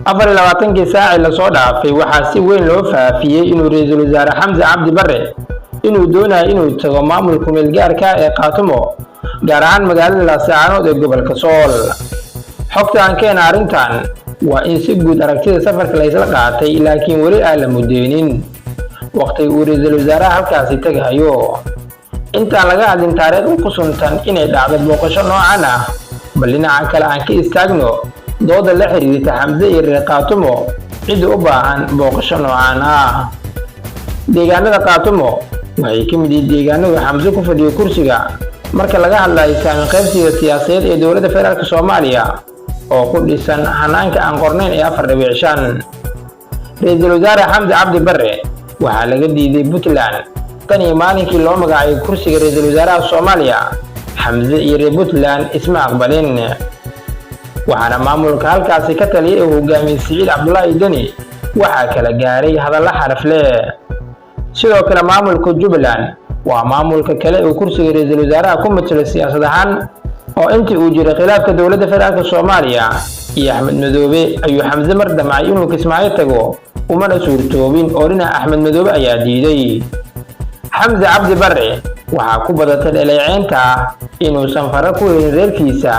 24 saac la soo dhaafay waxaa si weyn loo faafiyay inuu ra'iisul wasaare Xamse Cabdi Barre inuu doonayo inuu tago maamulka meelgaarka ee Qaatumo gaar ahaan magaalada Laascaanood ee gobolka Sool. Xogta aan keenay arrintan waa in si guud aragtida safarka la isla qaatay laakiin wali aan la mudeenin waqtiga uu ra'iisul wasaaraha halkaasi tagayo. inta laga hadlin taariikh ku suntan inay dhacdo booqasho noocan ah bal dhinaca kale aan ka istaagno dooda la xiriirta Xamse iyo reer Qaatumo cid u baahan booqasho noocan ah. deegaanada Qaatumo waxay ka mid yihiin deegaanada Xamse ku fadhiyo kursiga marka laga hadlayo saameyn qaybsiga siyaasadeed ee dowladda federaalka Soomaaliya oo ku dhisan hanaanka aan qornayn ee 4.5. ra'iisul wasaare Xamse Cabdi Barre waxaa laga diiday Puntland tan iyo maalinkii loo magacaabay kursiga ra'iisul wasaaraha Soomaaliya. Xamse iyo reer Puntland isma aqbalin, waxaana maamulka halkaasi ka taliyay hogaamiye Siciid Cabdullaahi Deni waxaa kala gaaray hadallo xaraf leh. sidoo kale maamulka Jubbaland waa maamulka kale oo kursiga ra'iisul wasaaraha ku matalo siyaasad ahaan oo intii uu jiray khilaafka dowladda federaalka Soomaaliya iyo Axmed Madoobe ayuu Xamse mar damcay inuu Kismaayo tago umana suurtoobin oo dhinaca Axmed Madoobe ayaa diiday. Xamse Cabdi Barre waxaa ku badatay dhaleeceynta inuu sanfaro ku helin reerkiisa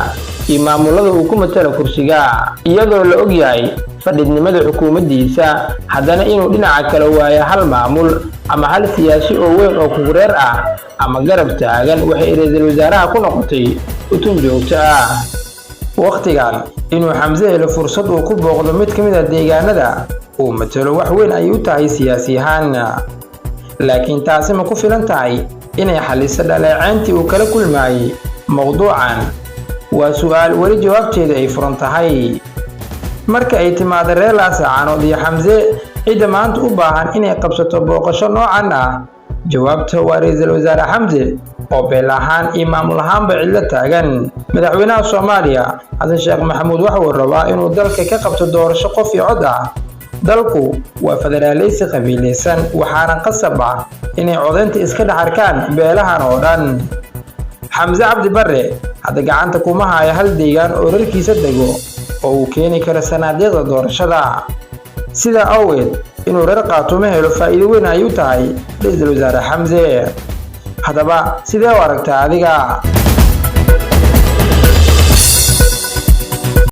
iyo maamulada uu ku matalo kursiga iyadoo la og yahay fadhidnimada xukuumaddiisa haddana inuu dhinaca kale waayo hal maamul ama hal siyaasi oo weyn oo ku reer ah ama garab taagan waxay ra'iisul wasaaraha ku noqotay utun joogto ah. waqtigan inuu Xamse helo fursad uu ku booqdo mid ka mid ah deegaanada uu matalo wax weyn ay u tahay siyaasi ahaan, laakiin taasi ma ku filan tahay inay xaliso dhaleeceyntii uu kala kulmayay mowduucan waa su'aal wali jawaabteeda ay furan tahay. marka ay timaado reer Laascaanood iyo Xamse cid maanta u baahan inay qabsato booqasho noocan ah jawaabta waa ra'iisul wasaare Xamse oo beel ahaan iyo maamul ahaanba cidla taagan. madaxweynaha Soomaaliya Xasan Sheekh Maxamuud waxa uu rabaa inuu dalka ka qabto doorasho qof iyo cod ah. dalku waa federaaleysi qabiileysan waxaana qasab ah inay codeynta iska dhex arkaan beelahan oo dhan. Xamse Cabdi Barre hadda gacanta kuma haya hal deegaan oo reerkiisa dego oo uu keeni karo sanaadyada doorashada, sida awgeed inuu reer Qaatumo helo faa'iido weyn ay u tahay ra'iisul wasaare Xamse. haddaba sidee u aragtaa adiga?